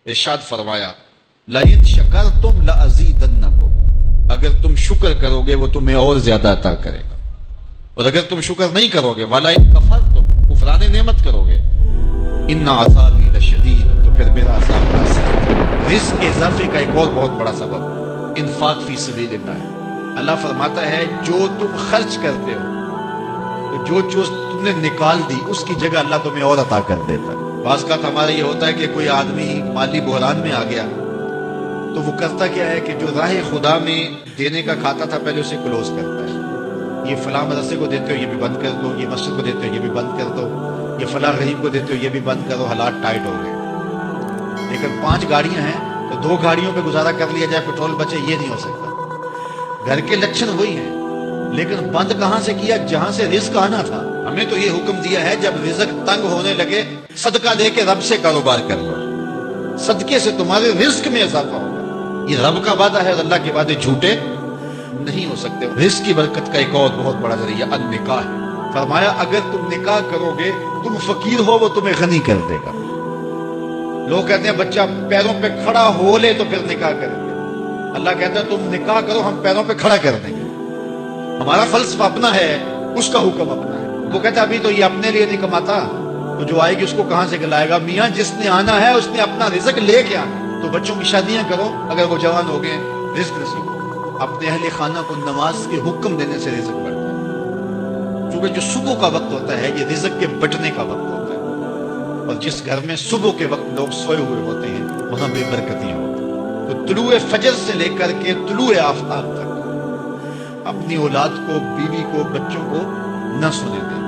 ارشاد فرمایا لئن شکرتم لازیدنکم، اگر تم شکر کرو گے وہ تمہیں اور زیادہ عطا کرے گا، اور اگر تم شکر نہیں کرو گے وَلَئِن کَفَرْتُمْ، کفران نعمت کرو گے، ان عذابی لشدید، تو پھر میرا عذاب بڑا سخت ہے۔ رزق کے اضافے کا ایک اور بہت بڑا سبب انفاق فی سبیل اللہ ہے۔ اللہ فرماتا ہے جو تم خرچ کرتے ہو، تو جو چیز تم نے نکال دی اس کی جگہ اللہ تمہیں اور عطا کر دیتا ہے۔ بعض کا ہمارا یہ ہوتا ہے کہ کوئی آدمی مالی بحران میں آ گیا تو وہ کرتا کیا ہے کہ جو راہ خدا میں دینے کا کھاتا تھا پہلے اسے کلوز کرتا ہے، یہ فلاں مدرسے کو دیتے ہو یہ بھی بند کر دو، یہ مسجد کو دیتے ہو یہ بھی بند کر دو، یہ فلاں غریب کو دیتے ہو یہ بھی بند کرو، حالات ٹائٹ ہو گئے۔ لیکن 5 گاڑیاں ہیں تو 2 گاڑیوں پہ گزارا کر لیا جائے، پیٹرول بچے، یہ نہیں ہو سکتا۔ گھر کے لچھن وہی ہیں لیکن بند کہاں سے کیا؟ جہاں سے رزق آنا تھا۔ ہمیں تو یہ حکم دیا ہے جب رزق تنگ ہونے لگے صدقہ دے کے رب سے کاروبار کر لو، صدقے سے تمہارے رزق میں اضافہ ہوگا۔ یہ رب کا وعدہ ہے اور اللہ کے وعدے جھوٹے نہیں ہو سکتے۔ رزق کی برکت کا ایک اور بہت بڑا ذریعہ النکاح ہے۔ فرمایا اگر تم نکاح کرو گے، تم فقیر ہو وہ تمہیں غنی کر دے گا۔ لوگ کہتے ہیں بچہ پیروں پہ کھڑا ہو لے تو پھر نکاح کریں گے۔ اللہ کہتا ہے تم نکاح کرو ہم پیروں پہ کھڑا کر دیں گے۔ ہمارا فلسفہ اپنا ہے، اس کا حکم اپنا ہے۔ وہ کہتا ہے ابھی تو یہ اپنے لیے نہیں کماتا، تو جو آئے گی اس کو کہاں سے کھلائے گا؟ میاں جس نے آنا ہے اس نے اپنا رزق لے کے آنا ہے۔ تو بچوں کی شادیاں کرو اگر وہ جوان ہو گئے، رزق نصیب ہو۔ اپنے اہل خانہ کو نماز کے حکم دینے سے رزق بڑھتا ہے، کیونکہ جو صبح کا وقت ہوتا ہے یہ رزق کے بٹنے کا وقت ہوتا ہے، اور جس گھر میں صبح کے وقت لوگ سوئے ہوئے ہوتے ہیں وہاں بے برکتیاں ہوتی ہیں۔ تو طلوع فجر سے لے کر کے طلوع آفتاب تک اپنی اولاد کو، بیوی کو، بچوں کو نہ سونے دیں۔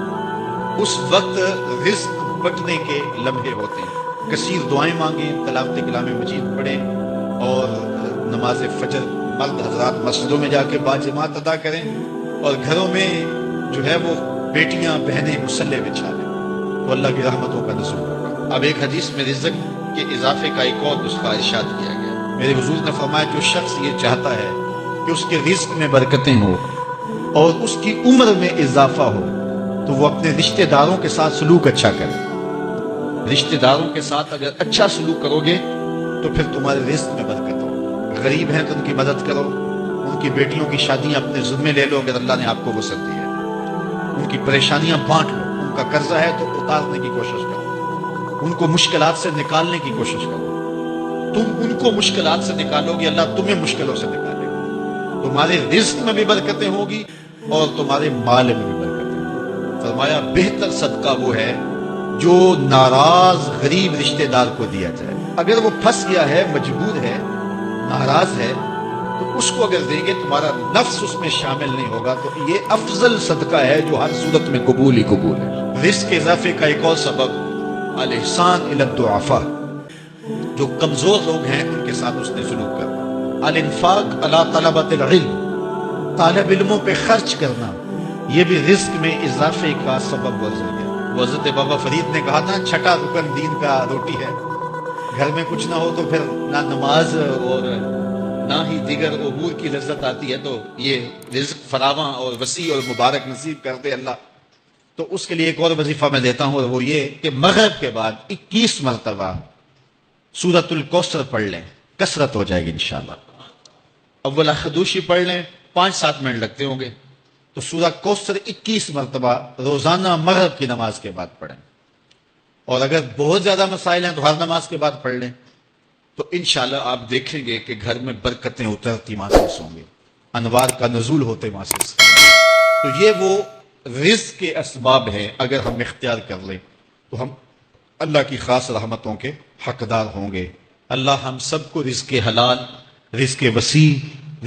اس وقت رزق بٹنے کے لمحے ہوتے ہیں۔ کثیر دعائیں مانگیں، تلاوت کلام مجید پڑھیں، اور نماز فجر مرد حضرات مسجدوں میں جا کے باجماعت ادا کریں، اور گھروں میں جو ہے وہ بیٹیاں بہنیں مصلے بچھا لیں، تو اللہ کی رحمتوں کا نزول ہوگا۔ اب ایک حدیث میں رزق کے اضافے کا ایک اور نسخہ ارشاد کیا گیا۔ میرے حضور نے فرمایا جو شخص یہ چاہتا ہے کہ اس کے رزق میں برکتیں ہوں اور اس کی عمر میں اضافہ ہو تو وہ اپنے رشتہ داروں کے ساتھ سلوک اچھا کرے۔ رشتہ داروں کے ساتھ اگر اچھا سلوک کرو گے تو پھر تمہارے رزق میں برکت ہو۔ غریب ہیں تو ان کی مدد کرو، ان کی بیٹیوں کی شادیاں اپنے ذمے لے لو اگر اللہ نے آپ کو وسعت دی ہے، ان کی پریشانیاں بانٹ لو، ان کا قرضہ ہے تو اتارنے کی کوشش کرو، ان کو مشکلات سے نکالنے کی کوشش کرو۔ تم ان کو مشکلات سے نکالو گے، اللہ تمہیں مشکلوں سے نکالے گا۔ تمہارے رزق میں بھی برکتیں ہوگی اور تمہارے مال میں بھی برکتیں ہوگی۔ فرمایا بہتر صدقہ وہ ہے جو ناراض غریب رشتہ دار کو دیا جائے۔ اگر وہ پھنس گیا ہے، مجبور ہے، ناراض ہے، تو اس کو اگر دیں گے تمہارا نفس اس میں شامل نہیں ہوگا، تو یہ افضل صدقہ ہے جو ہر صورت میں قبول ہی قبول ہے۔ رزق کے اضافے کا ایک اور سبب الاحسان الی الضعفاء، جو کمزور لوگ ہیں ان کے ساتھ اس نے سلوک کرنا۔ الانفاق علی طلبۃ العلم، طالب علموں پہ خرچ کرنا، یہ بھی رزق میں اضافے کا سبب وزن ہے۔ حضرت بابا فرید نے کہا تھا 6واں رکن دین کا روٹی ہے۔ گھر میں کچھ نہ ہو تو پھر نہ نماز اور نہ ہی دیگر امور کی لذت آتی ہے، تو یہ رزق فراواں اور وسیع اور مبارک نصیب کر دے اللہ۔ تو اس کے لیے ایک اور وظیفہ میں دیتا ہوں، اور وہ یہ کہ مغرب کے بعد 21 مرتبہ سورۃ الکوثر پڑھ لیں، کثرت ہو جائے گی انشاءاللہ۔ اول خدوشی پڑھ لیں، 5-7 منٹ لگتے ہوں گے، تو سورہ کوثر 21 مرتبہ روزانہ مغرب کی نماز کے بعد پڑھیں۔ اور اگر بہت زیادہ مسائل ہیں تو ہر نماز کے بعد پڑھ لیں، تو انشاءاللہ آپ دیکھیں گے کہ گھر میں برکتیں اترتی محسوس ہوں گی، انوار کا نزول ہوتے محسوس ہوں گے۔ تو یہ وہ رزق کے اسباب ہیں، اگر ہم اختیار کر لیں تو ہم اللہ کی خاص رحمتوں کے حقدار ہوں گے۔ اللہ ہم سب کو رزق حلال، رزق وسیع،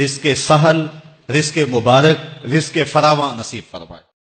رزق سہل، رزق مبارک، رزق فراواں نصیب فرمائے۔